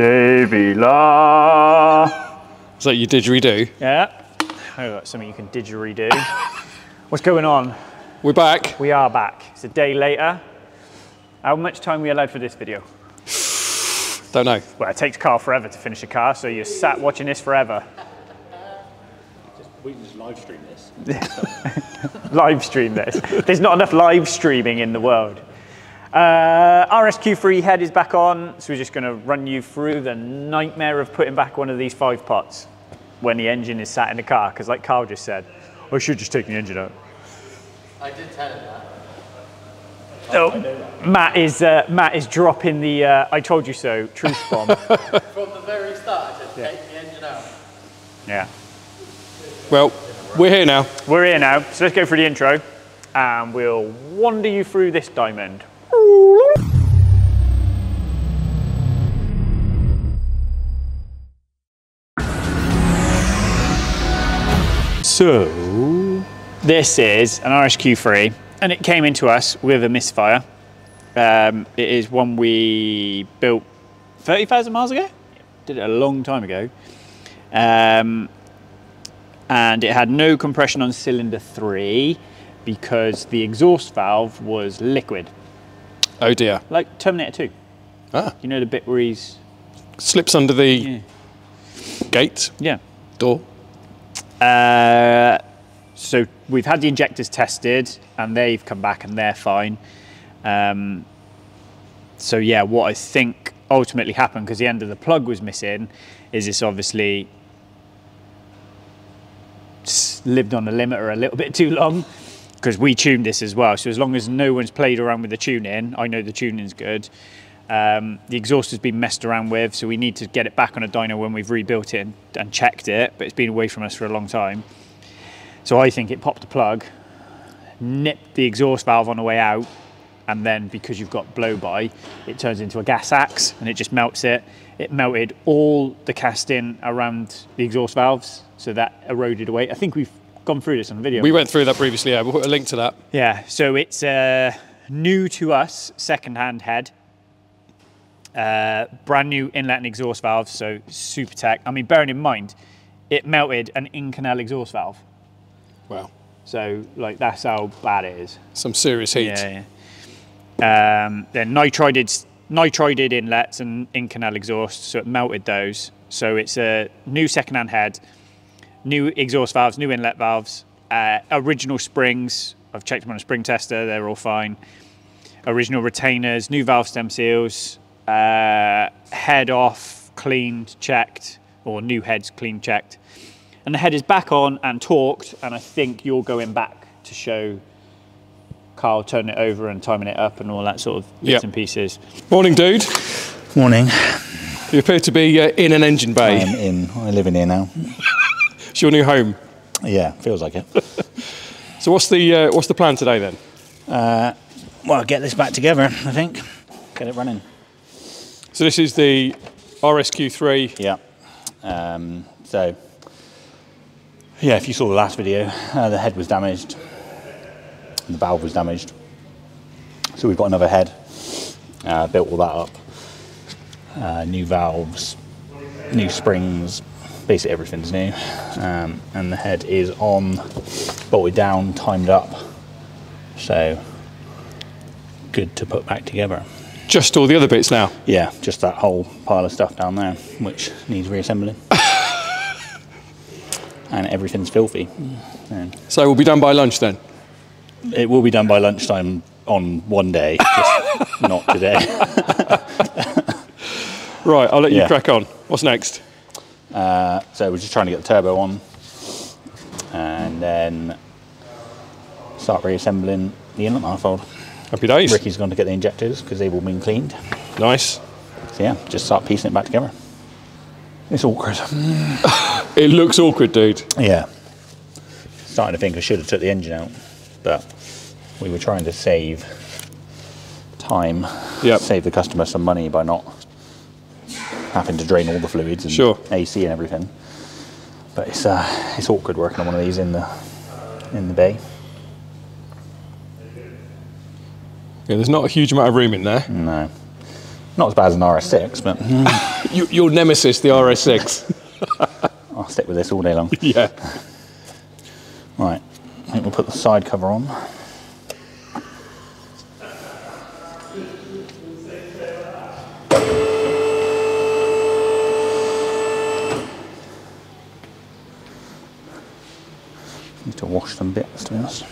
Davey La. Is that your didgeridoo? Yeah. Oh, that's something you can didgeridoo. What's going on? We're back. We are back. It's a day later. How much time are we allowed for this video? Don't know. Well, it takes Carl forever to finish a car, so you're sat watching this forever. We can just live stream this. Live stream this. There's not enough live streaming in the world. RSQ3 head is back on, so we're just going to run you through the nightmare of putting back one of these 5 pots when the engine is sat in the car, because like Carl just said, I should just take the engine out. I did tell him that. Oh, Matt is dropping the I told you so truth bomb. From the very start, I said, take the engine out. Yeah. Well, we're here now. We're here now, so let's go through the intro and we'll wander you through this diamond. So, this is an RSQ3 and it came into us with a misfire. It is one we built 30,000 miles ago. Did it a long time ago. And it had no compression on cylinder 3 because the exhaust valve was liquid. Oh dear. Like Terminator 2. Ah. You know the bit where he's... Slips under the gate, Yeah. door. So we've had the injectors tested and they've come back and they're fine. So yeah, what I think ultimately happened, because the end of the plug was missing, is this obviously lived on the limiter a little bit too long, because we tuned this as well. So as long as no one's played around with the tuning, I know the tuning's good. The exhaust has been messed around with, so we need to get it back on a dyno when we've rebuilt it and checked it, but it's been away from us for a long time. So I think it popped the plug, nipped the exhaust valve on the way out, and then because you've got blow-by, it turns into a gas axe and it just melts it. It melted all the casting around the exhaust valves, so that eroded away. I think we've gone through this on the video. We went through that previously, yeah. We'll put a link to that. Yeah, so it's new to us, second-hand head. Brand new inlet and exhaust valves, so super tech. I mean, bearing in mind, it melted an in-canal exhaust valve. Wow. So, like, that's how bad it is. Some serious heat. Yeah. Then nitrided inlets and in-canal exhaust, so it melted those. So it's a new second-hand head, new exhaust valves, new inlet valves, original springs. I've checked them on a spring tester, they're all fine. Original retainers, new valve stem seals, head off, cleaned, checked, or new heads cleaned, checked. And the head is back on and torqued, and I think you're going back to show Carl turning it over and timing it up and all that sort of bits and pieces. Morning, dude. Morning. You appear to be in an engine bay. I live in here now. It's your new home. Yeah, feels like it. So what's the plan today then? Well, get this back together, I think. Get it running. So this is the RSQ3. Yeah. So, yeah, if you saw the last video, the head was damaged. The valve was damaged. So we've got another head. Built all that up. New valves, new springs, basically everything's new. And the head is on, bolted down, timed up. So, good to put back together. Just all the other bits now? Yeah, just that whole pile of stuff down there, which needs reassembling. And everything's filthy. So we'll be done by lunch then? It will be done by lunchtime on one day, just not today. Right, I'll let you crack on. What's next? So we're just trying to get the turbo on and then start reassembling the inlet manifold. Happy days. Ricky's going to get the injectors because they've all been cleaned. Nice. So yeah, just start piecing it back together. It's awkward. It looks awkward, dude. Yeah. Starting to think I should have took the engine out, but we were trying to save time, save the customer some money by not having to drain all the fluids and AC and everything. But it's awkward working on one of these in the bay. Yeah, there's not a huge amount of room in there. No. Not as bad as an RS6, but... Your nemesis, the RS6. I'll stick with this all day long. Yeah. Right, I think we'll put the side cover on. Need to wash some bits, to be honest.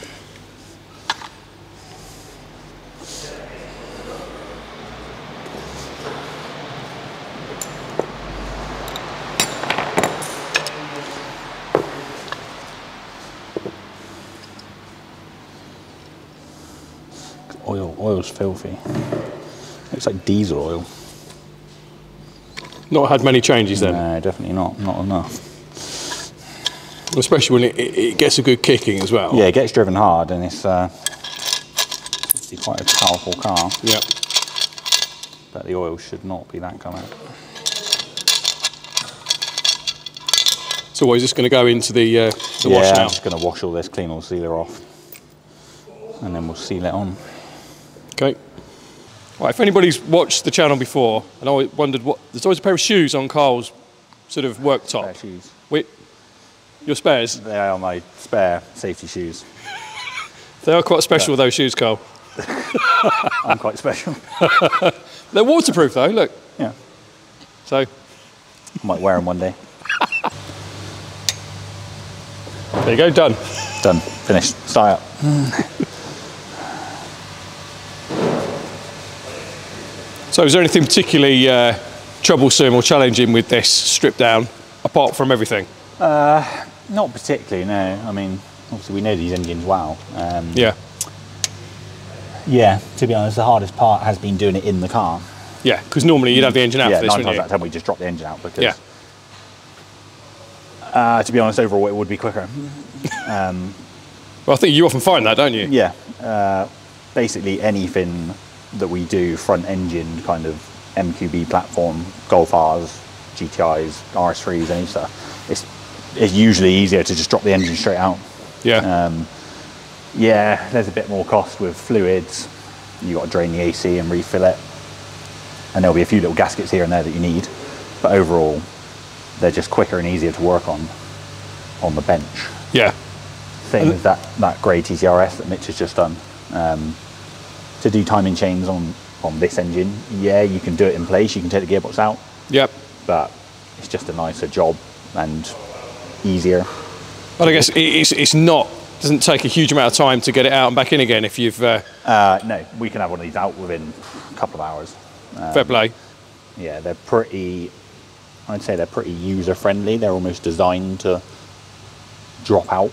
Oil's filthy. Looks like diesel oil. Not had many changes then. No, definitely not enough. Especially when it gets a good kicking as well. Yeah, it gets driven hard, and it's quite a powerful car. Yeah. But the oil should not be that colour. So what, is this going to go into the wash now? Yeah, I'm just going to wash all this, clean all the sealer off, and then we'll seal it on. Okay. Right, if anybody's watched the channel before and always wondered there's always a pair of shoes on Carl's sort of worktop. Spare shoes. Wait, your spares? They are my spare safety shoes. They are quite special, those shoes, Carl. I'm quite special. They're waterproof though, look. Yeah. So. Might wear them one day. There you go, done. Done, finished, start up. So is there anything particularly troublesome or challenging with this strip down, apart from everything? Not particularly, no. I mean, obviously we know these engines well. Yeah. Yeah, to be honest, the hardest part has been doing it in the car. Yeah, because normally you'd have the engine out for this, 9 wouldn't times you? out of 10 we just drop the engine out because, Yeah. to be honest, overall it would be quicker. Well, I think you often find that, don't you? Yeah, basically anything that we do front engine kind of MQB platform, Golf R's, GTIs, RS3s, any stuff, it's usually easier to just drop the engine straight out. Yeah. Yeah, there's a bit more cost with fluids. You got to drain the AC and refill it, and there'll be a few little gaskets here and there that you need, but overall they're just quicker and easier to work on the bench. Yeah. Same as that grey TCRS that Mitch has just done. To do timing chains on this engine, yeah, you can do it in place, you can take the gearbox out. Yep. But it's just a nicer job and easier. But I guess doesn't take a huge amount of time to get it out and back in again if you've... No, we can have one of these out within a couple of hours. fair play. Yeah, I'd say they're pretty user-friendly. They're almost designed to drop out.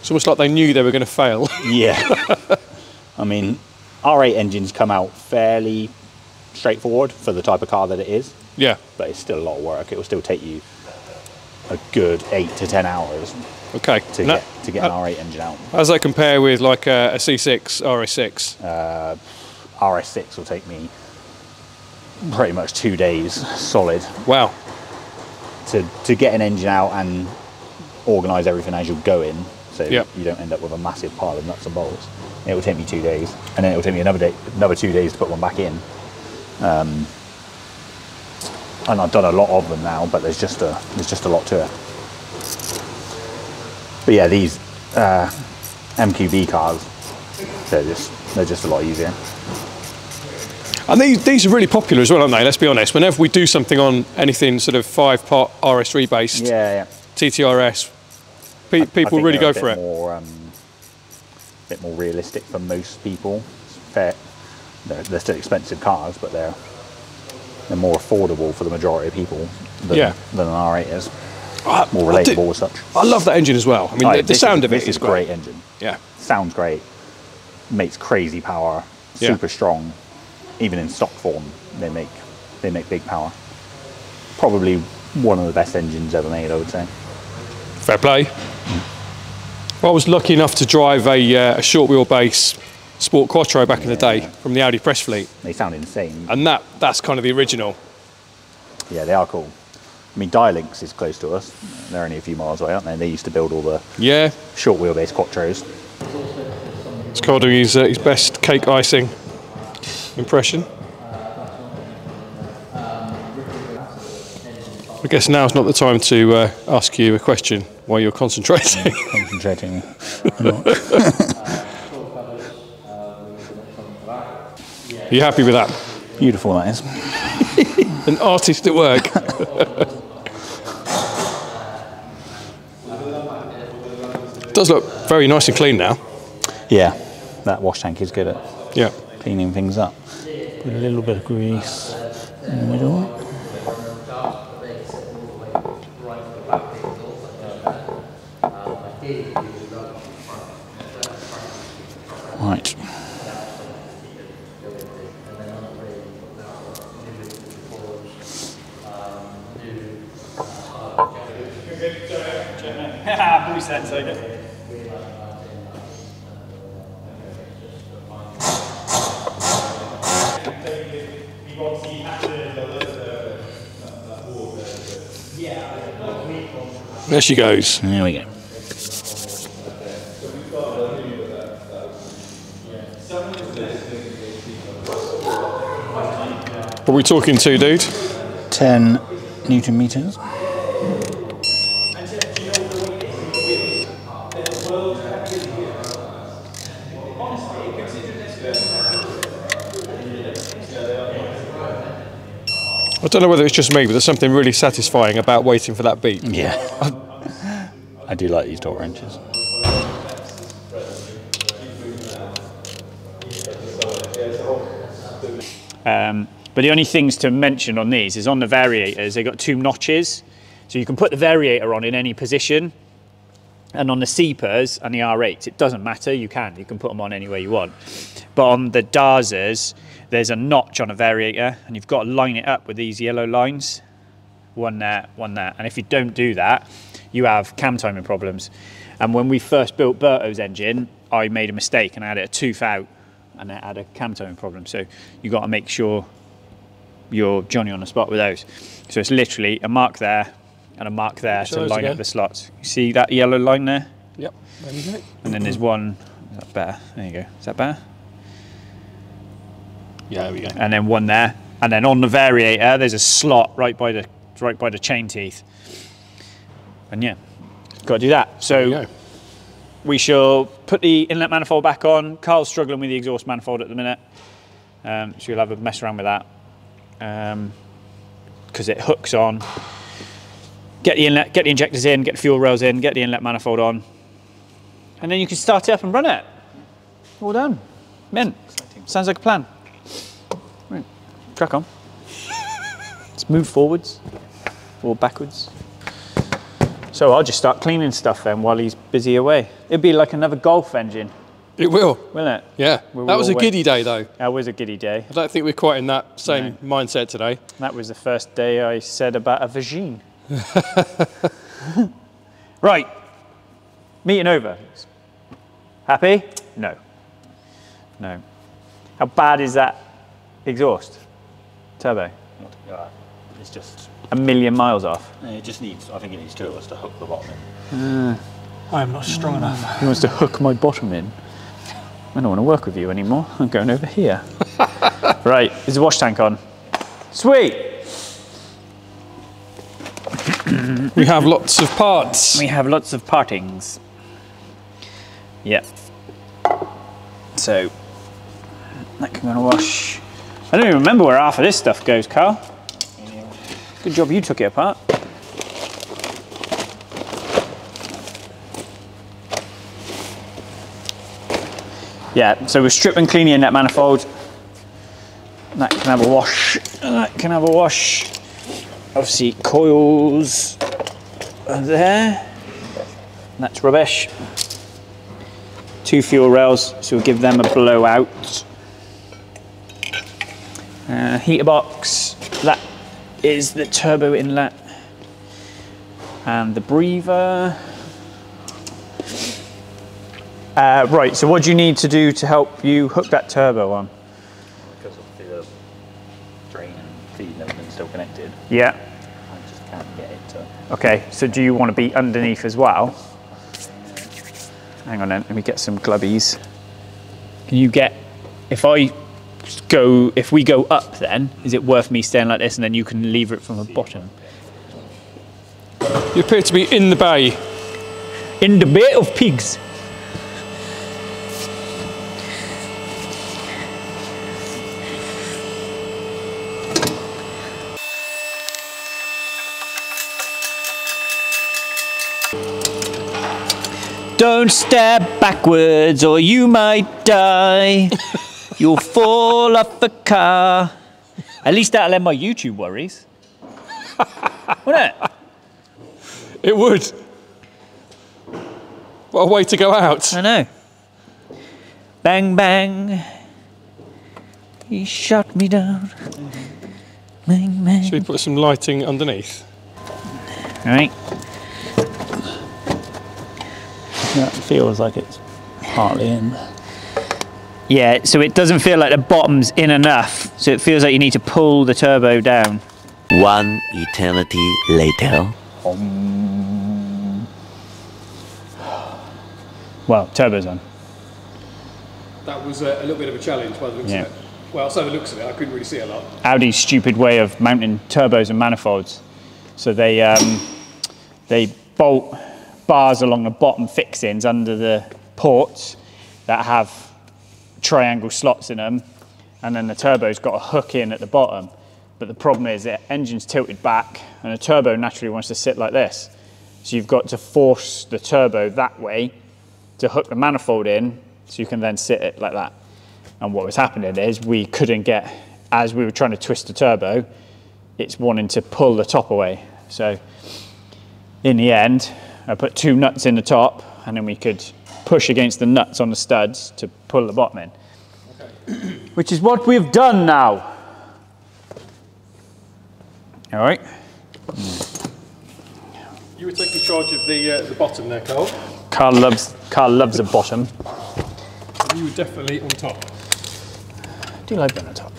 It's almost like they knew they were going to fail. Yeah. I mean, R8 engines come out fairly straightforward for the type of car that it is. Yeah. But it's still a lot of work. It will still take you a good 8 to 10 hours Okay. to get an R8 engine out. How does that compare with like a C6, RS6? RS6 will take me pretty much 2 days solid Wow. to get an engine out and organise everything as you're going, so Yep. you don't end up with a massive pile of nuts and bolts. It will take me 2 days, and then it will take me another 2 days to put one back in. And I've done a lot of them now, but there's just a lot to it. But yeah, these MQB cars, they're just a lot easier. And these are really popular as well, aren't they? Let's be honest. Whenever we do something on anything sort of 5-part RS3 based, Yeah. TTRS, I people think really they're go for it. A bit more realistic for most people. Fair. They're still expensive cars, but they're more affordable for the majority of people than an R8 is. More relatable as such. I love that engine as well. I mean, the sound of it is a great engine. Yeah. Sounds great. Makes crazy power. Super strong. Even in stock form, they make big power. Probably one of the best engines ever made, I would say. Fair play. Well, I was lucky enough to drive a short wheelbase Sport Quattro back in the day from the Audi press fleet. They sound insane. And that's kind of the original. Yeah, they are cool. I mean, Dialinks is close to us. They're only a few miles away, aren't they? They used to build all the short wheelbase Quattros. It's Carl doing his best cake icing impression. I guess now's not the time to ask you a question while you're concentrating. Concentrating. Are you happy with that? Beautiful, that is. An artist at work. It does look very nice and clean now. Yeah, that wash tank is good at Yeah. cleaning things up. Put a little bit of grease in the middle. Right. There she goes. There we go. What are we talking to, dude? 10 Newton meters. I don't know whether it's just me, but there's something really satisfying about waiting for that beat. Yeah. I do like these torque wrenches. But the only things to mention on these is on the variators, they've got 2 notches. So you can put the variator on in any position. And on the Seepers and the R8s, it doesn't matter, you can put them on any way you want. But on the Darzas, there's a notch on a variator and you've got to line it up with these yellow lines. One there, one there. And if you don't do that, you have cam timing problems. And when we first built Berto's engine, I made a mistake and I had it a tooth out and it had a cam timing problem. So you got to make sure you're Johnny on the spot with those. So it's literally a mark there and a mark there to line up the slots. You see that yellow line there? Yep. There we go. And then there's one, is that better? There you go. Is that better? Yeah, there we go. And then one there. And then on the variator, there's a slot right by the chain teeth. And yeah, got to do that. So we shall put the inlet manifold back on. Carl's struggling with the exhaust manifold at the minute. So we'll have a mess around with that. Because it hooks on. Get the inlet, get the injectors in, get the fuel rails in, get the inlet manifold on. And then you can start it up and run it. All done. Mint. Sounds like a plan. Right. Crack on. Let's move forwards or backwards. So I'll just start cleaning stuff then while he's busy away. It'd be like another Golf engine. It will. Won't it? Yeah. That was a giddy day though. That was a giddy day. I don't think we're quite in that same mindset today. That was the first day I said about a vagine. Right. Meeting over. Happy? No. No. How bad is that exhaust? Turbo? It's just... A million miles off. It just needs, I think it needs 2 of us to hook the bottom in. I am not strong enough. He wants to hook my bottom in. I don't want to work with you anymore. I'm going over here. Right, is the wash tank on? Sweet! We have lots of parts. We have lots of partings. Yeah. So, that can go in a wash. I don't even remember where half of this stuff goes, Carl. Good job you took it apart. Yeah, so we're strip and clean the inlet manifold. That can have a wash. That can have a wash. Obviously, coils are there. That's rubbish. 2 fuel rails, so we'll give them a blowout. Heater box. That is the turbo inlet. And the breather. Right, so what do you need to do to help you hook that turbo on? Because of the drain and feed and everything's still connected. Yeah. I just can't get it to... Okay, so do you want to be underneath as well? Hang on then, let me get some glubbies. Can you get, if we go up then, is it worth me staying like this and then you can lever it from the bottom? You appear to be in the bay. In the Bay of Pigs. Don't step backwards or you might die. You'll fall off a car. At least that'll end my YouTube worries. Wouldn't it? It would. What a way to go out. I know. Bang, bang. He shot me down. Bang, bang. Should we put some lighting underneath? All right. That feels like it's partly in. Yeah, so it doesn't feel like the bottom's in enough. So it feels like you need to pull the turbo down. One eternity later. Well, turbo's on. That was a little bit of a challenge by the looks of it. Well, so the looks of it, I couldn't really see a lot. Audi's stupid way of mounting turbos and manifolds. So they bolt bars along the bottom fixings under the ports that have triangle slots in them, and then the turbo's got a hook in at the bottom. But the problem is the engine's tilted back and the turbo naturally wants to sit like this. So you've got to force the turbo that way to hook the manifold in so you can then sit it like that. And what was happening is we couldn't get, as we were trying to twist the turbo, it's wanting to pull the top away. So in the end, I put 2 nuts in the top and then we could push against the nuts on the studs to pull the bottom in. Okay. Which is what we've done now. All right. You were taking charge of the bottom there, Carl. Carl loves a bottom. You were definitely on top. I do like being on top.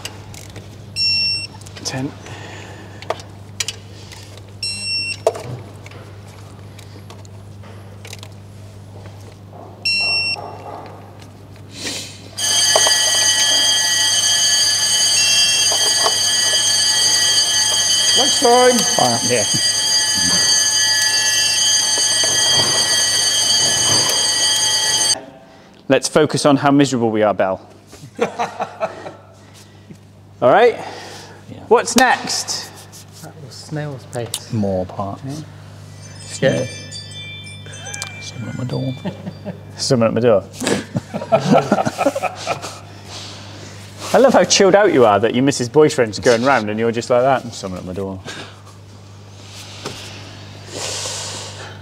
10. Lunchtime. Yeah. Let's focus on how miserable we are, Belle. All right? Yeah. What's next? That was snail's pace. More parts. Yeah. Someone at my door. Someone at my door. I love how chilled out you are that your missus' boyfriend's going round and you're just like that. Someone at my door.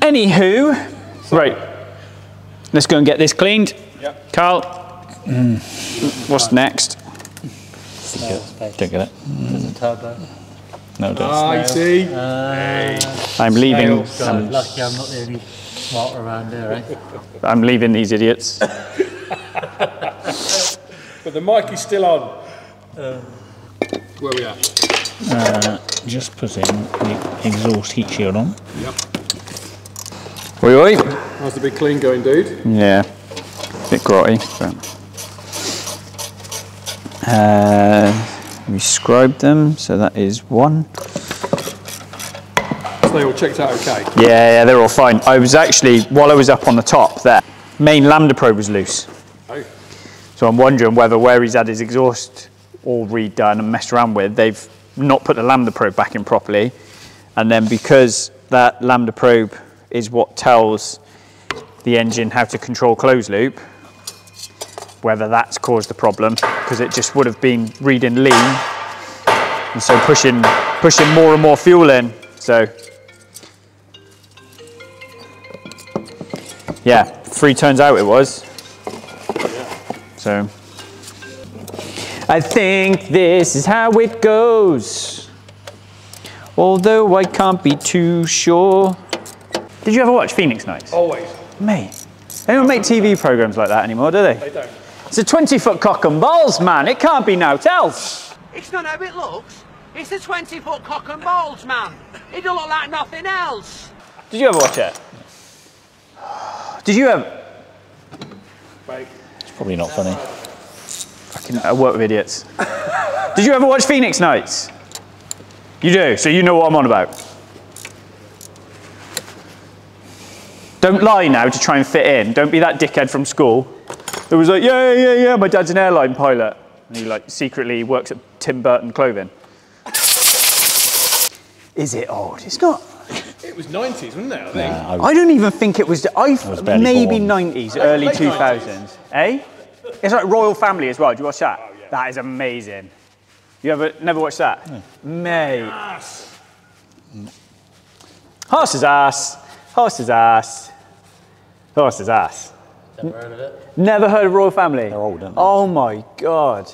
Anywho, right. Let's go and get this cleaned. Yep. Carl, what's next? Snail's pace. Don't get it. There's a turbo. No, don't. I see. I'm leaving. God, lucky I'm not the only smart around here, eh? I'm leaving these idiots. But the mic is still on. Where are we at? Just put in the exhaust heat shield on. Yep. Oi, oi. How's the big clean going, dude? Yeah, bit grotty. But we scribed them, so that is 1. So they all checked out okay? Yeah, they're all fine. I was actually, while I was up on the top there, main lambda probe was loose. Oh. So I'm wondering whether where he's had his exhaust all redone and messed around with, they've not put the lambda probe back in properly. And then because that lambda probe is what tells the engine how to control closed loop, whether that's caused the problem, because it just would have been reading lean, and so pushing more and more fuel in. So yeah, 3 turns out it was. So I think this is how it goes, although I can't be too sure. Did you ever watch Phoenix Nights? Always. Mate, they don't make TV programs like that anymore, do they? They don't. It's a 20-foot cock and balls, man. It can't be naught else. It's not how it looks. It's a 20-foot cock and balls, man. It don't look like nothing else. Did you ever watch it? Did you ever? It's probably not funny. Fucking, I work with idiots. Did you ever watch Phoenix Nights? You do, so you know what I'm on about. Don't lie now to try and fit in. Don't be that dickhead from school. It was like, yeah, my dad's an airline pilot. And he like secretly works at Tim Burton Clothing. Is it old? It's not. It was 90s, wasn't it, I think? Yeah, I don't even think it was, barely maybe born. 90s, early late 2000s. Eh? It's like Royal Family as well. Do you watch that? Oh, yeah. That is amazing. You never watched that? No. Mate. Yes. Horse's ass. Horse's ass. Horse's ass. Never heard of it. Never heard of Royal Family? They're old, aren't they? Oh my God.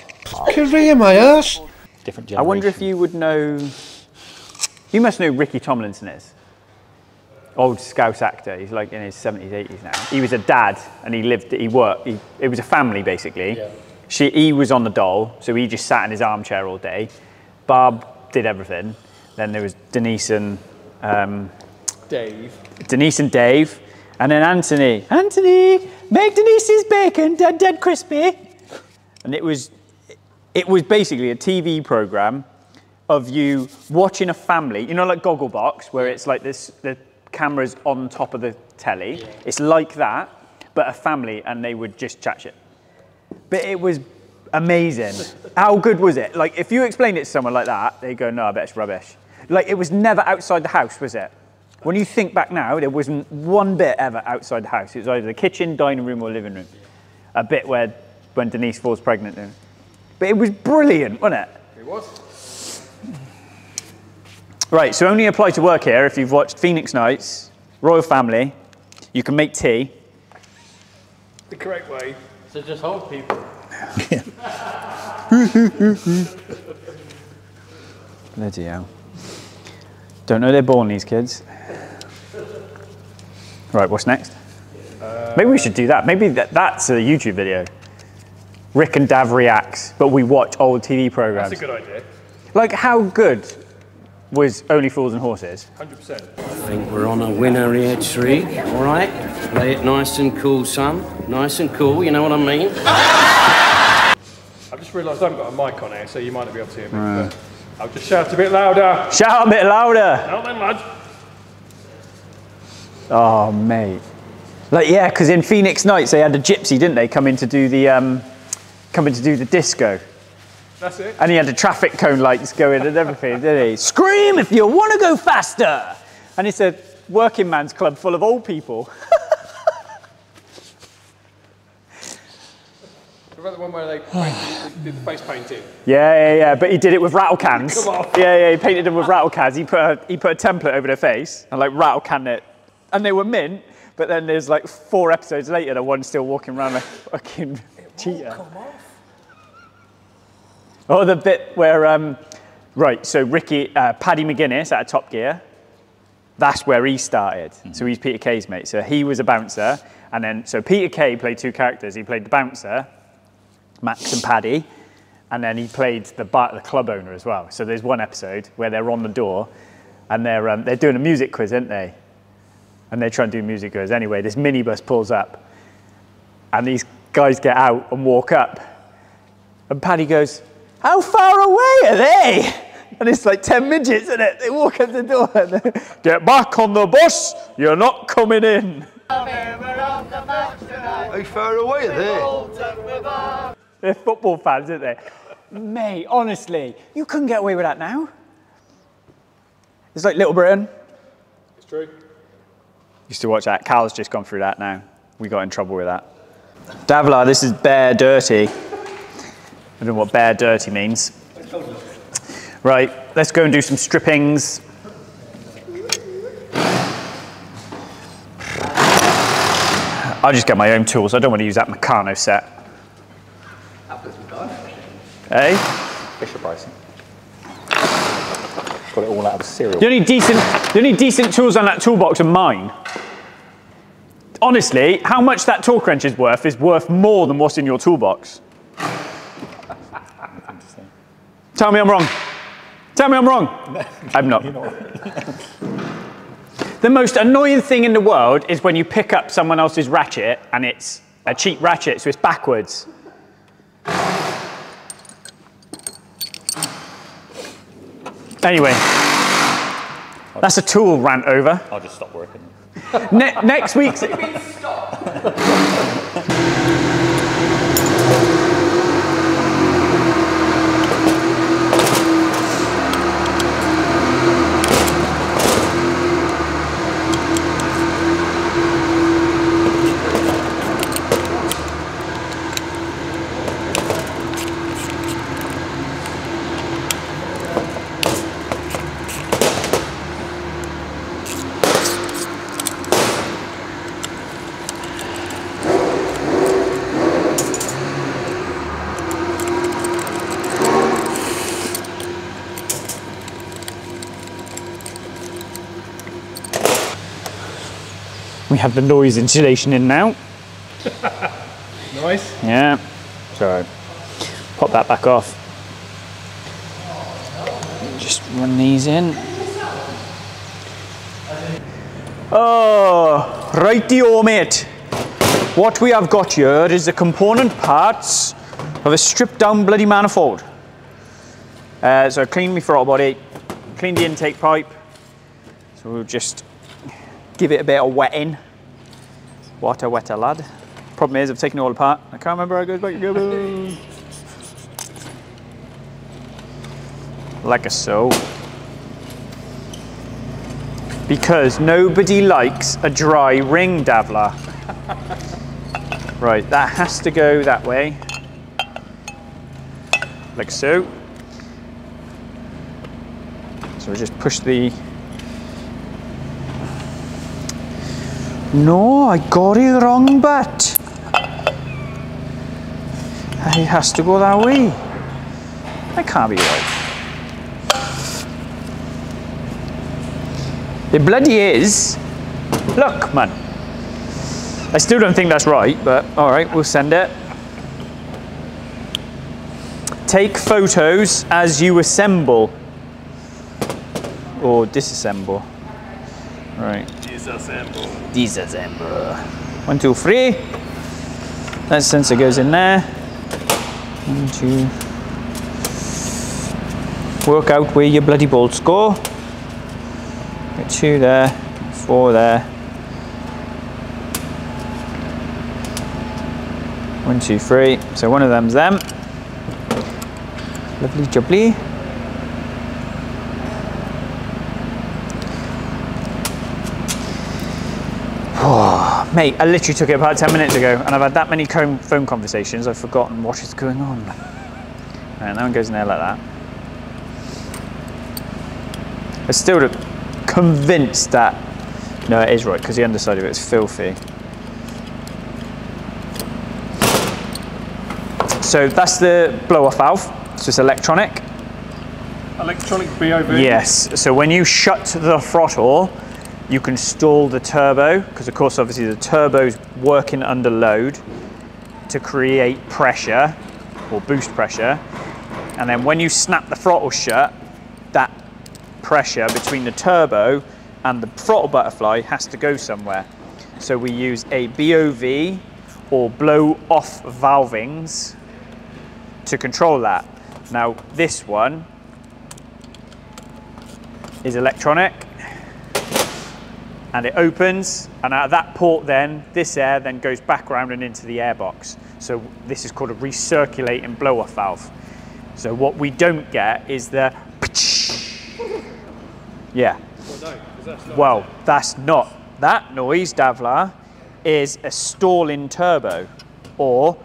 Career, my ass. Different I generation. wonder if you would know, you must know who Ricky Tomlinson is. Old Scouse actor. He's like in his 70s, 80s now. He was a dad and he worked, it was a family basically. Yeah. He was on the dole, so he just sat in his armchair all day. Barb did everything. Then there was Denise and Dave. And then Anthony, make Denise's bacon dead crispy. And it was basically a TV program of you watching a family, you know, like Gogglebox, where it's like this, the camera's on top of the telly. Yeah. It's like that, but a family, and they would just chat shit. But it was amazing. How good was it? Like, if you explained it to someone like that, they go, no, I bet it's rubbish. Like, it was never outside the house, was it? When you think back now, there wasn't one bit ever outside the house. It was either the kitchen, dining room, or living room. A bit when Denise falls pregnant. But it was brilliant, wasn't it? It was. Right, so only apply to work here if you've watched Phoenix Nights, Royal Family. You can make tea. The correct way. So just hold people. Bloody hell. Don't know they're born, these kids. Right, what's next? Maybe we should do that. Maybe that's a YouTube video. Rick and Dav reacts, but we watch old TV programs. That's a good idea. Like, how good was Only Fools and Horses? 100%. I think we're on a winner here, Tree. All right? Play it nice and cool, son. Nice and cool, you know what I mean? I've just realised I haven't got a mic on here, so you might not be able to hear me. But I'll just shout a bit louder. Shout a bit louder. Not that much. Oh, mate. Like, yeah, because in Phoenix Nights they had a gypsy, didn't they, come in to do the disco. That's it. And he had the traffic cone lights going and everything, didn't he? Scream if you want to go faster. And it's a working man's club full of old people. What about the one where they did the face painting? Yeah. But he did it with rattle cans. Come on. Yeah. He painted them with rattle cans. He put a template over their face and like rattle canned it, and they were mint. But then there's like 4 episodes later, the one's still walking around like a fucking cheetah. Oh, the bit where right. So Paddy McGuinness out of Top Gear. That's where he started. Mm-hmm. So he's Peter Kay's mate. So he was a bouncer, and then so Peter Kay played 2 characters. He played the bouncer, Max and Paddy, and then he played the club owner as well. So there's one episode where they're on the door, and they're doing a music quiz, aren't they? And they try and do music quiz. Anyway, this minibus pulls up, and these guys get out and walk up, and Paddy goes, "How far away are they?" And it's like 10 midgets, isn't it? They walk up the door and they, "Get back on the bus, you're not coming in." How far away are they? They're football fans, aren't they? Mate, honestly, you couldn't get away with that now. It's like Little Britain. It's true. Used to watch that. Cal's just gone through that now. We got in trouble with that. Davla, this is bare dirty. I don't know what bare dirty means. Right, let's go and do some strippings. I'll just get my own tools. I don't want to use that Meccano set. Eh? Fisher Price. Got it all out of cereal. The only decent tools on that toolbox are mine. Honestly, how much that torque wrench is worth more than what's in your toolbox. Tell me I'm wrong. Tell me I'm wrong. I'm not. The most annoying thing in the world is when you pick up someone else's ratchet and it's a cheap ratchet, so it's backwards. Anyway. That's a tool rant over. I'll just stop working. Next week's... We have the noise insulation in now. Nice. Yeah. So pop that back off. Just run these in. Oh, righty-o, mate. What we have got here is the component parts of a stripped down bloody manifold. So I cleaned my throttle body, cleaned the intake pipe. So we'll just give it a bit of wetting. Water wetter, lad. Problem is, I've taken it all apart. I can't remember how it goes back together. Like so. Because nobody likes a dry ring, Davla. Right, that has to go that way. Like so. So we just push the... No, I got it wrong, but it has to go that way. That can't be right. It bloody is. Look, man. I still don't think that's right, but all right, we'll send it. Take photos as you assemble. Or disassemble. Right. Disassemble. 1, 2, 3. That sensor goes in there. 1, 2. Work out where your bloody bolts go. Get 2 there, 4 there. 1, 2, 3. So one of them's them. Lovely jubbly. Oh, mate, I literally took it about 10 minutes ago and I've had that many phone conversations, I've forgotten what is going on. And that one goes in there like that. I'm still convinced that, no, it is right, because the underside of it is filthy. So that's the blow-off valve, so it's electronic. Electronic BOV? Yes, so when you shut the throttle, you can stall the turbo, because of course obviously the turbo's working under load to create pressure, or boost pressure, and then when you snap the throttle shut, that pressure between the turbo and the throttle butterfly has to go somewhere. So we use a BOV, or blow-off valvings, to control that. Now this one is electronic, and it opens, and out of that port then, this air then goes back around and into the airbox. So this is called a recirculating blow-off valve. So what we don't get is the yeah. Well, that's not. That noise, Davla, is a stalling turbo, or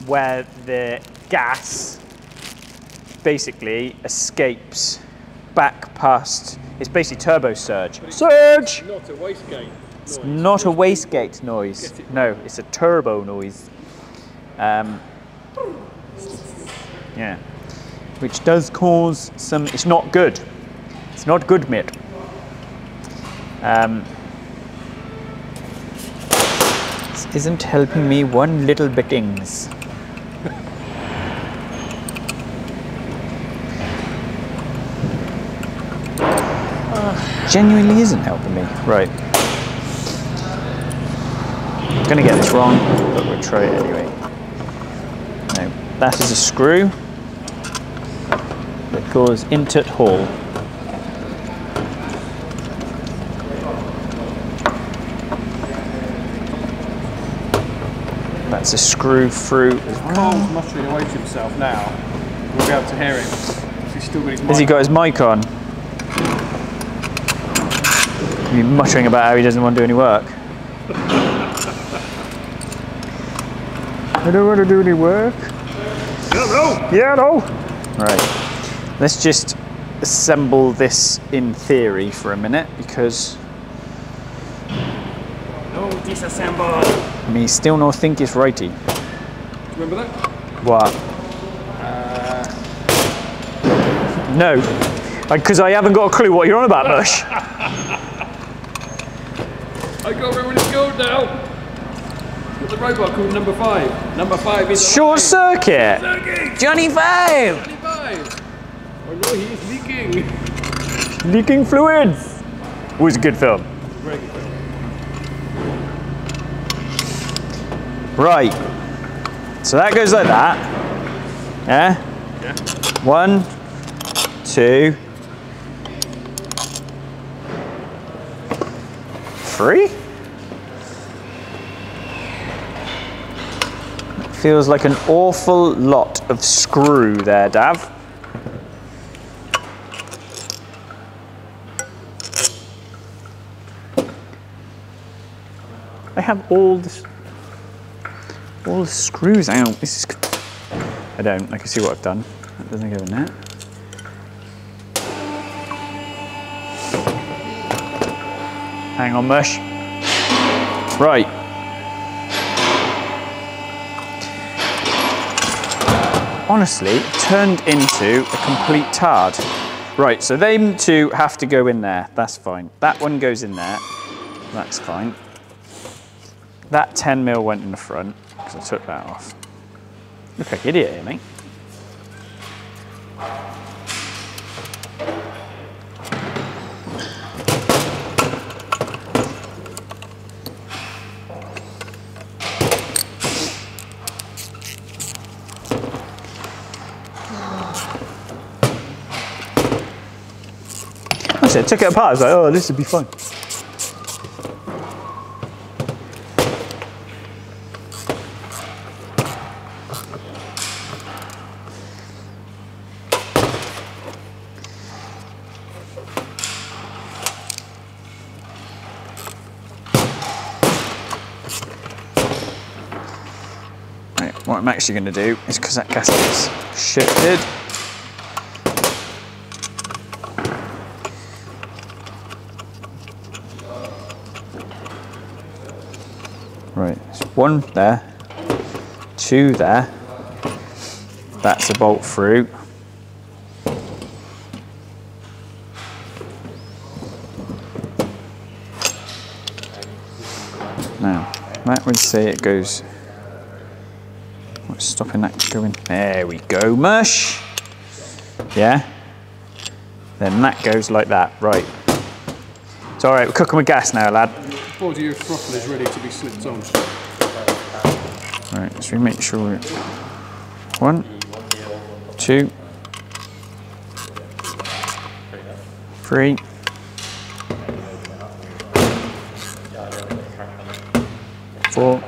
where the gas basically escapes back past. It's basically turbo surge. Surge! Not a wastegate. It's not a wastegate noise. No, it's a turbo noise. Yeah, which does cause some. It's not good. It's not good, mate. This isn't helping me one little bittings. Genuinely isn't helping me. Right. I'm gonna get this wrong, but we'll try it anyway. Now, that is a screw that goes into the hole. That's a screw through. Carl's muttering away to himself now. We'll be able to hear him. He's still got his mic. Has he got his mic on? He's muttering about how he doesn't want to do any work. I don't want to do any work. Yeah, no. Right. Let's just assemble this in theory for a minute because. No, disassemble. Me still no think it's righty. Remember that? What? No, because I haven't got a clue what you're on about, Mush. I can't remember when it's called now. What's the robot called? Number 5. Number 5 is Short circuit. Johnny 5. 25. Oh no, he's leaking. Leaking fluids. Was a good film. Very good. Right. So that goes like that. Yeah. Yeah. 1, 2, 3. Feels like an awful lot of screw there, Dav. I have all the screws out. This is. I don't. I can see what I've done. That doesn't go in there. Hang on, Mush. Right. Honestly, it turned into a complete tard. Right, so them two have to go in there. That's fine. That one goes in there. That's fine. That 10mm went in the front because I took that off. Look like an idiot here, mate. I took it apart, I was like, oh, this would be fun. Right, what I'm actually going to do is, because that gasket's shifted, right, so 1 there, 2 there, that's a bolt through. Now, that would say it goes, what's stopping that going? There we go, Mush. Yeah, then that goes like that, right. It's all right, we're cooking with gas now, lad. The body of throttle is ready to be slipped on. Right, so we make sure we're 1, 2, 3, 4,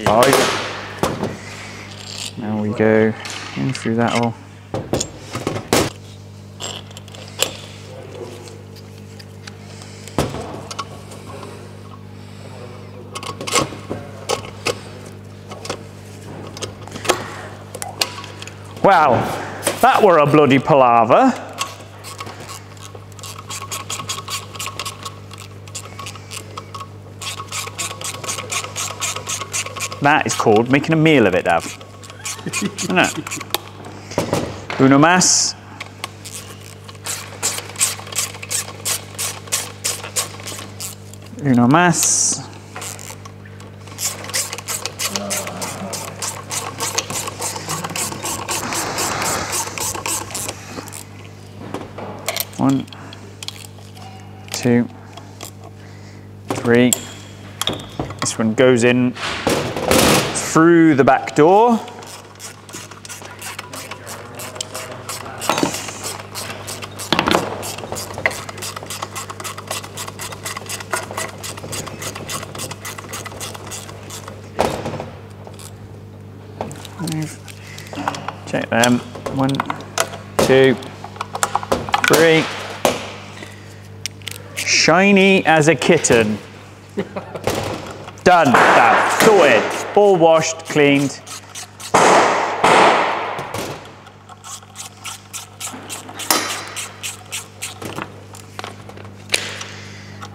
5. Now we go in through that all. Wow, that were a bloody palaver. That is called making a meal of it, Dav. Isn't it? Uno más. Uno más. One, 2, 3. This one goes in through the back door. 1, 2, 3. Shiny as a kitten. Done. That. Sorted. All washed, cleaned.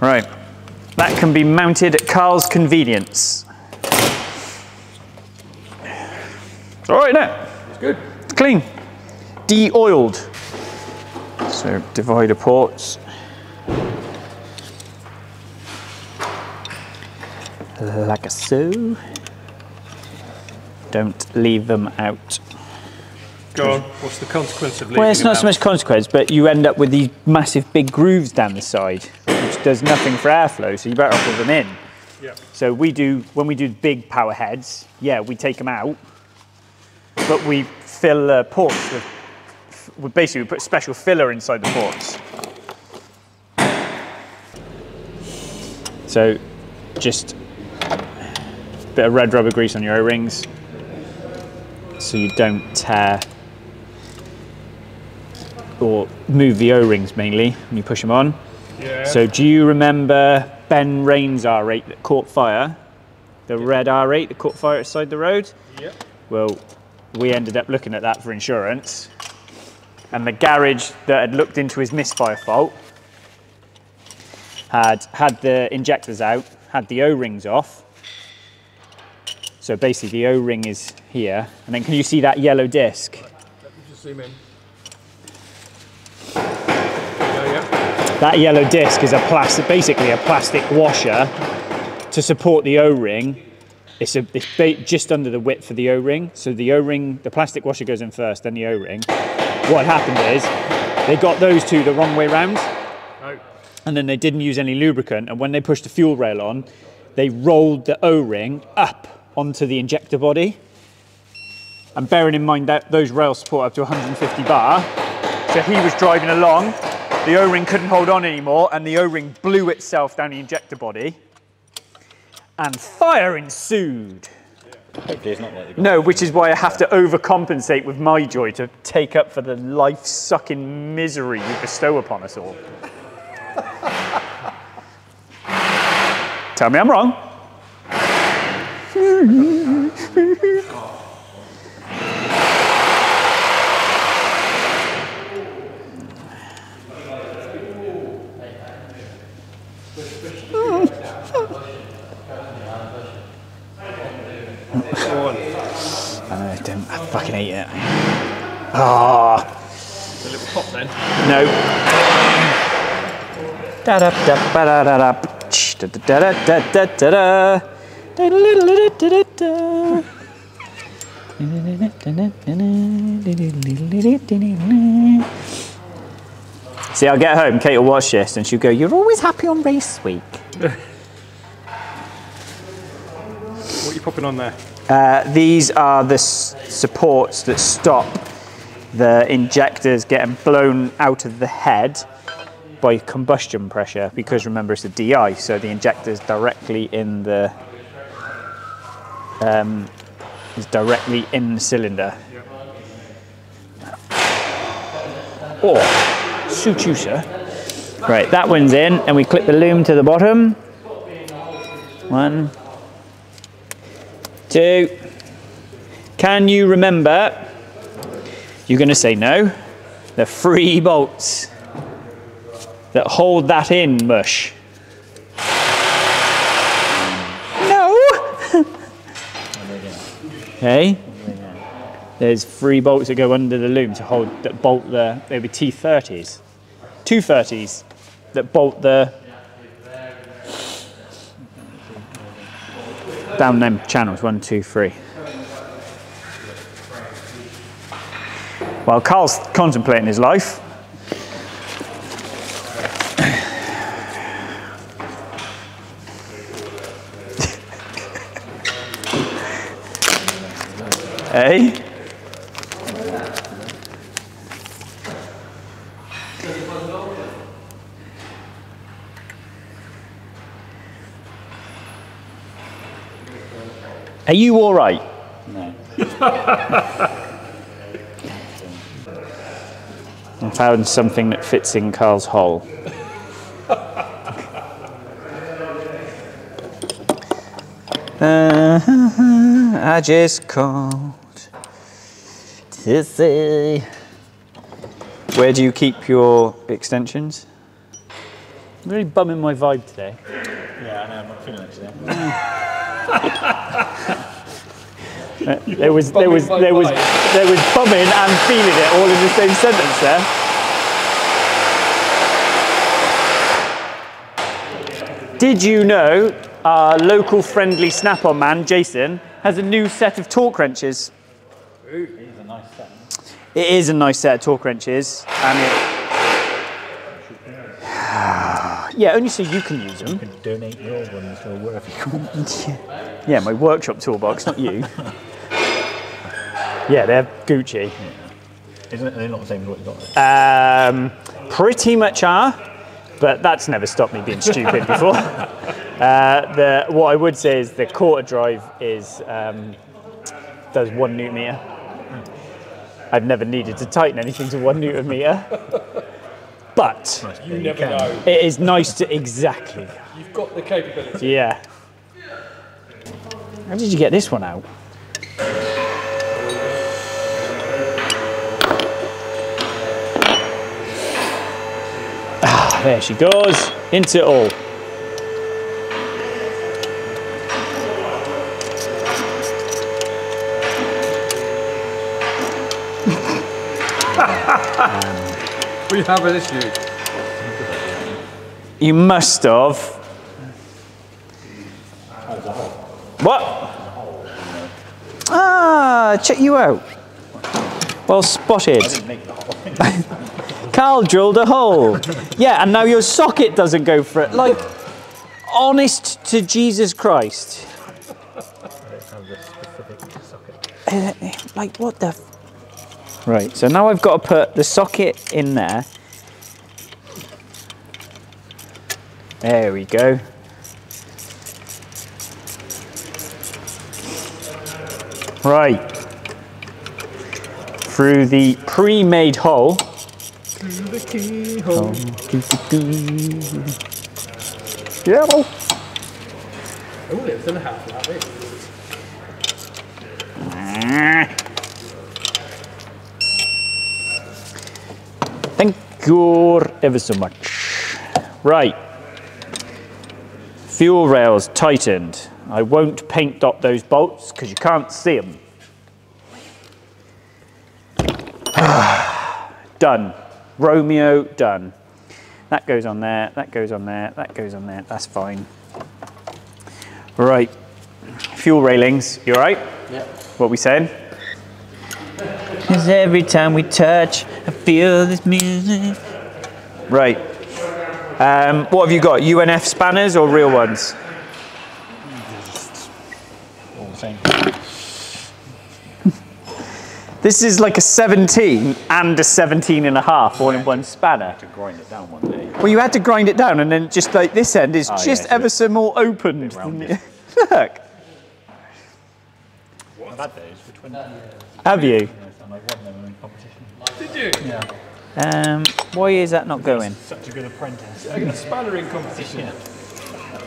Right. That can be mounted at Carl's convenience. It's all right now. It's good. It's clean. De-oiled. So divider ports. Like so. Don't leave them out. Go on. What's the consequence of leaving Well, it's them not so out? much consequence, but you end up with these massive big grooves down the side, which does nothing for airflow, so you better off with them in. Yeah. So when we do big power heads, yeah, we take them out, but we fill ports with basically we put special filler inside the ports. So just a bit of red rubber grease on your O-rings so you don't tear or move the O-rings mainly when you push them on. Yeah. So do you remember Ben Rain's R8 that caught fire? The red R8 that caught fire outside the road? Yep. Well, we ended up looking at that for insurance. And the garage that had looked into his misfire fault had the injectors out, had the O-rings off. So basically the O-ring is here. And then can you see that yellow disc? Let me just zoom in. Yeah. That yellow disc is basically a plastic washer to support the O-ring. It's just under the width for the O-ring. So the O-ring, the plastic washer goes in first, then the O-ring. What happened is they got those two the wrong way round. Oh. And then they didn't use any lubricant. And when they pushed the fuel rail on, they rolled the O-ring up onto the injector body. And bearing in mind that those rails support up to 150 bar. So he was driving along, the O-ring couldn't hold on anymore, and the O-ring blew itself down the injector body. And fire ensued. Hopefully it's not like No, which is why I have to overcompensate with my joy to take up for the life-sucking misery you bestow upon us all. Tell me I'm wrong. I fucking hate it. Ah. A little pop then. No. Da da da da da da da da da da da da. See, I'll get home, Kate will watch this and she'll go, "You're always happy on race week." What are you popping on there? These are the supports that stop the injectors getting blown out of the head by combustion pressure, because remember it's a DI, so the injector is directly in the cylinder. Oh, suit you, sir. Right, that one's in, and we clip the loom to the bottom. 1, 2. Can you remember? You're going to say no. The 3 bolts that hold that in, mush. No. Okay. There's 3 bolts that go under the loom to hold that bolt the. They would be T30s, 230s that bolt the. Down them channels, 1, 2, 3. While Carl's contemplating his life, hey? Are you all right? No. I found something that fits in Carl's hole. I just called to say. Where do you keep your extensions? I'm really bumming my vibe today. Yeah, I know, I'm not feeling it today. There was bumming and feeling it all in the same sentence there. Did you know our local friendly snap-on man, Jason, has a new set of torque wrenches? It is a nice set. It is a nice set of torque wrenches, and yeah, only so you can use them. You can donate your ones to a worthy cause. Yeah, my workshop toolbox, not you. Yeah, they're Gucci. Yeah. Isn't it? They're not the same as what you got. Pretty much are, but that's never stopped me being stupid before. What I would say is the quarter drive is does 1 Newton meter. I've never needed to tighten anything to 1 Newton meter, but You never know. it is nice to exactly. You've got the capability. Yeah. How did you get this one out? Ah, there she goes. Into it all. We have an issue. You must have. What? Ah, check you out. Well spotted. Carl drilled a hole. Yeah, and now your socket doesn't go for it. Like, honest to Jesus Christ. Like, what the? Right, so now I've got to put the socket in there. There we go. Right. Through the pre-made hole. Through the keyhole. Yeah. Oh, it was in a half like this. Thank you ever so much. Right. Fuel rails tightened. I won't paint dot those bolts because you can't see them. Done. Romeo, done. That goes on there, that goes on there, that goes on there. That's fine. Right. Fuel railings, you all right? Yep. What we saying? Cause every time we touch, I feel this music. Right. What have you got? UNF spanners or real ones? All the same. This is like a 17 and a 17 and a half all in one spanner. To grind it down one day. Well, you had to grind it down, and then just like this end is just yeah, ever so more opened. rounded. Look. I've had those for 20 years. Have you? And I won them in competition. Did you? Yeah. Why is that not going? Such a good apprentice. A spannering competition.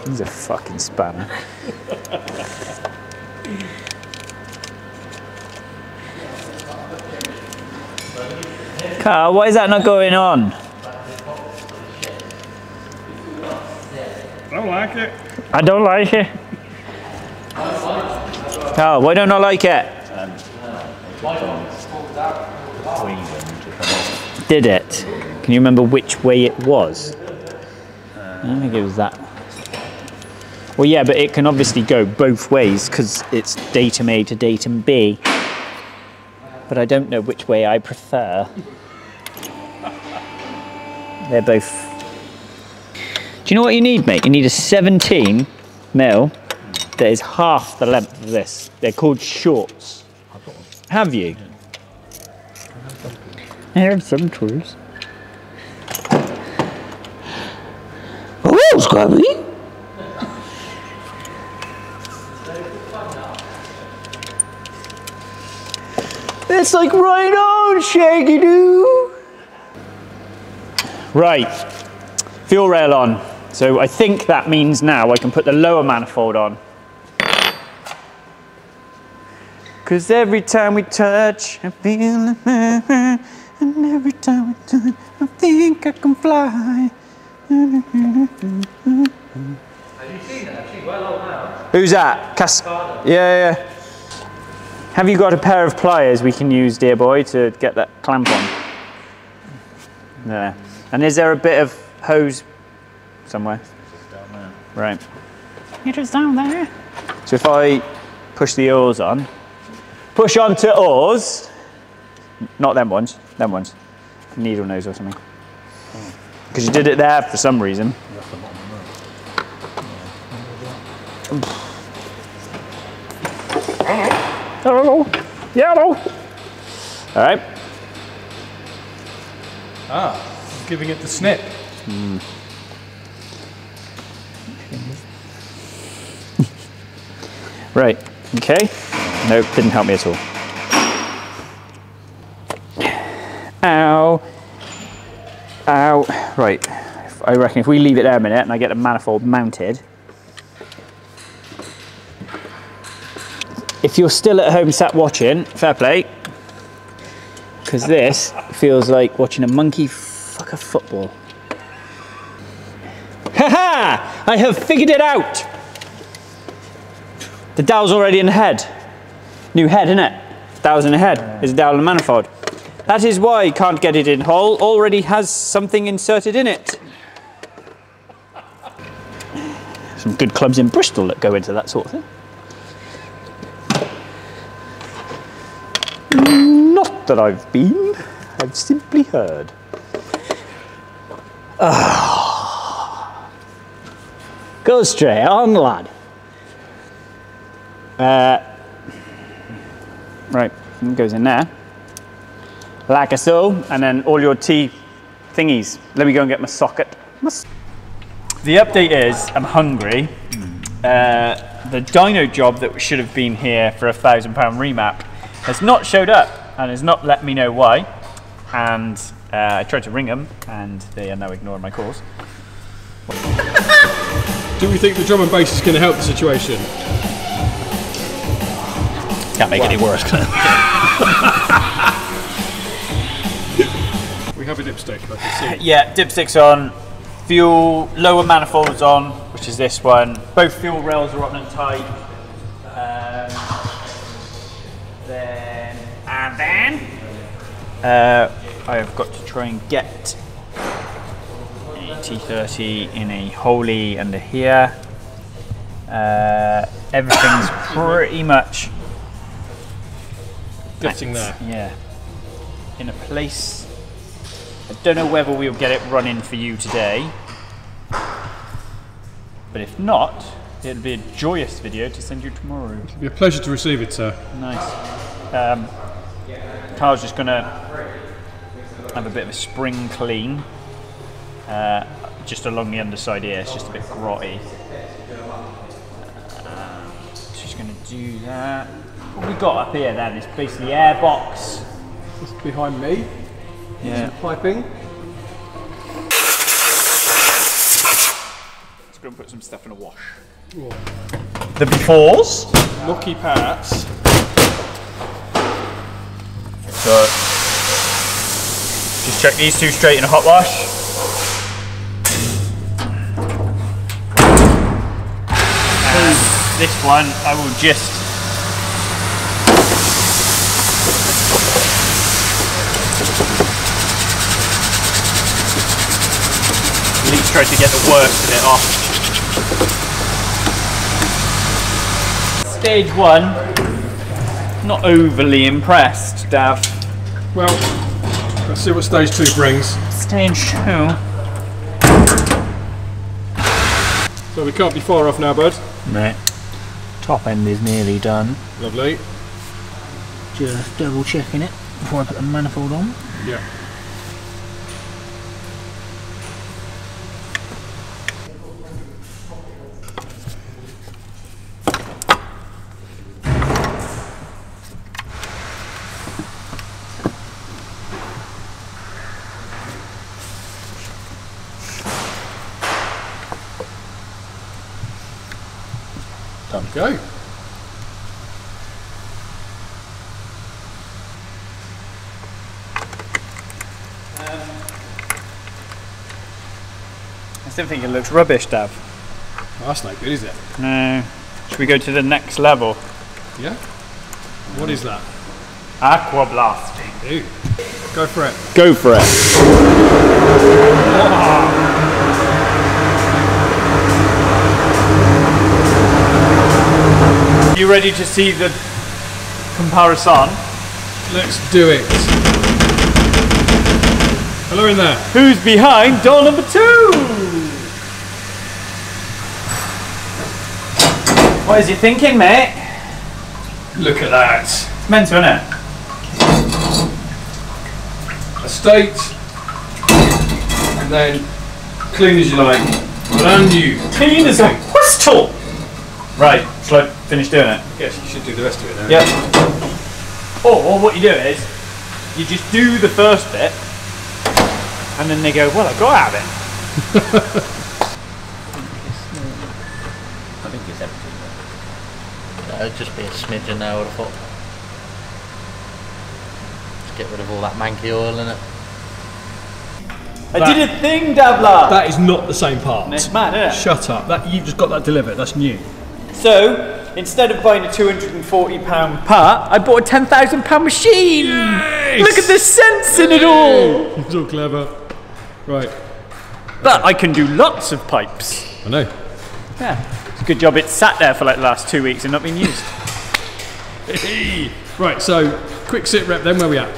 He's a fucking spanner. Carl, why is that not going on? I don't like it. I don't like it. Carl, why don't I like it? Did it? Can you remember which way it was? I don't think it was that. Well, yeah, but it can obviously go both ways because it's datum A to datum B. But I don't know which way I prefer. They're both. Do you know what you need, mate? You need a 17 mil that is half the length of this. They're called shorts. Have you? I have some tools. Oh, Scrubby! It's like right on, Shaggy Doo! Right, fuel rail on. So I think that means now I can put the lower manifold on. Cause every time we touch, I feel it, and every time we touch, I think I can fly. Have you seen that? She's well old now. Who's that? Yeah. Have you got a pair of pliers we can use, dear boy, to get that clamp on? There. And is there a bit of hose somewhere? Just down there. Right. It is down there. So if I push the oars on, push onto oars, not them ones, needle nose or something. Because you did it there for some reason. Hello. Yellow. All right. Ah, giving it the snip. Right. Okay. Nope, didn't help me at all. Ow. Ow. Right. I reckon if we leave it there a minute and I get the manifold mounted. If you're still at home sat watching, fair play. Because this feels like watching a monkey fuck a football. Ha-ha! I have figured it out! The dowel's already in the head. New head, innit? Dowel's in the head. There's a dowel in the manifold. That is why I can't get it in hole. Already has something inserted in it. Some good clubs in Bristol that go into that sort of thing. Not that I've been. I've simply heard. Go straight on, lad. Right, it goes in there. Like so, and then all your T thingies. Let me go and get my socket. The update is, I'm hungry. The dyno job that should have been here for £1,000 remap has not showed up and has not let me know why. And I tried to ring them and they are now ignoring my calls. Do we think the drum and bass is going to help the situation? Can't make it any worse, can it? We have a dipstick, I can see. Yeah, dipstick's on. Fuel, lower manifold's on, which is this one. Both fuel rails are on and tight. Then I've got to try and get a T30 in a holey under here. Everything's pretty much Getting there. Yeah, in a place. I don't know whether we'll get it running for you today, but if not, it'll be a joyous video to send you tomorrow. It'll be a pleasure to receive it, sir. Nice. Carl's just gonna have a bit of a spring clean, just along the underside here. It's just a bit grotty. She's gonna do that. What we got up here then is basically air box. It's behind me. Yeah. Piping. Let's go and put some stuff in a wash. Whoa. The befores. Lucky parts. So just check these two straight in a hot wash. And this one I will just at least try to get the worst of it off. Stage one, not overly impressed, Dav. Well, let's see what stage 2 brings. Stage 2. So we can't be far off now, bud. Right. Top end is nearly done. Lovely. Just double checking it before I put the manifold on. Yeah. Done. Go. I still think it looks rubbish, Dav. Oh, that's no good, is it? No. Should we go to the next level? Yeah. What is that? Aqua blasting. Ooh. Go for it. Go for it. You ready to see the comparison? Let's do it. Hello in there. Who's behind door number 2? What is he thinking, mate? Look at that. It's mental, isn't it? Estate. And then clean as you like. Brand new. Clean as a whistle. Right, shall I finish doing it? Yes, you should do the rest of it now. Yep. Or what you do is, you just do the first bit, and then they go, well, I got out of it. I think it's empty. That would just be a smidgen now, I would have thought. Just get rid of all that manky oil in it. I did a thing, Dabla! That is not the same part. It's mad, isn't it? Shut up. That you've just got that delivered. That's new. So, instead of buying a £240 part, I bought a £10,000 machine! Yes! Look at the sense in it all! It's all clever. Right. But I can do lots of pipes. I know. Yeah. It's a good job it's sat there for like the last 2 weeks and not been used. Right, so quick sit rep then, where we at?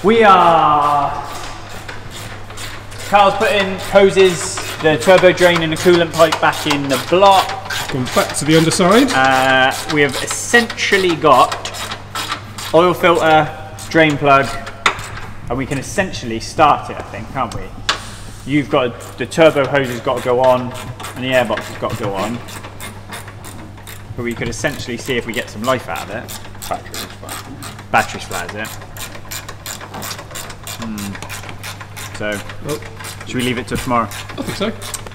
We are... Carl's put in hoses, the turbo drain and the coolant pipe back in the block. Going back to the underside. We have essentially got oil filter, drain plug, and we can essentially start it, I think, can't we? You've got, the turbo hose has got to go on, and the airbox has got to go on. But we could essentially see if we get some life out of it. Battery's flat, is it? So, should we leave it till tomorrow? I think so.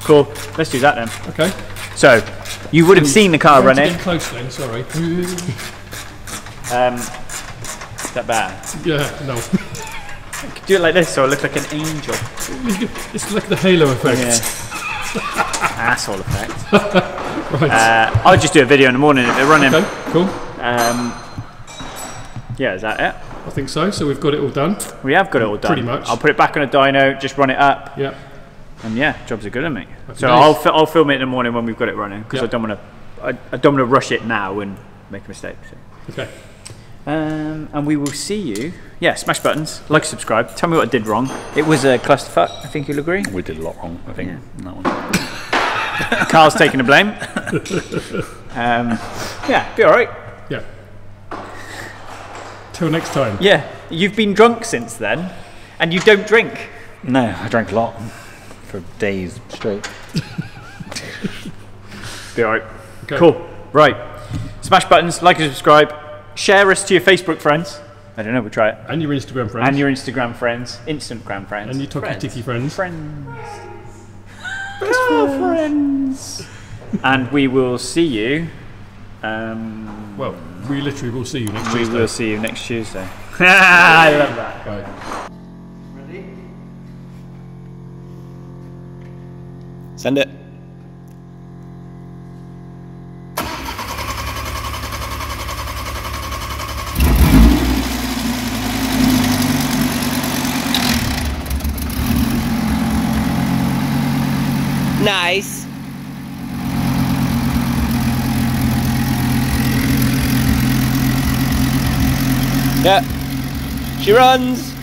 Cool, let's do that then. Okay. So, you would have seen the car running. Getting close then, sorry. Is that bad? Yeah, no. Do it like this so I look like an angel. It's like the halo effect. Yeah. Asshole effect. Right. I'll just do a video in the morning if they're running. Okay, cool. Yeah, is that it? I think so. So we've got it all done. We have got it all done. Pretty much. I'll put it back on a dyno, just run it up, Yeah. and yeah, jobs are good on me. So nice. I'll film it in the morning when we've got it running because Yeah. I don't want to rush it now and make a mistake. So. Okay. And we will see you. Yeah, smash buttons, like, subscribe. Tell me what I did wrong. It was a clusterfuck. I think you'll agree. We did a lot wrong, I think. Yeah. In that one. Carl's taking the blame. Yeah, be all right. Yeah. Till next time. Yeah, you've been drunk since then, and you don't drink. No, I drank a lot for days straight. Be all right. Okay. Cool. Right. Smash buttons, like and subscribe. Share us to your Facebook friends. I don't know, we'll try it. And your Instagram friends. And your Instagram friends, Instagram friends. And your Toki-Tiki friends. Friends. Best friends. And we will see you. Well, we literally will see you next We Tuesday. will see you next Tuesday. I love that. Right. Send it. Nice. Yeah. She runs.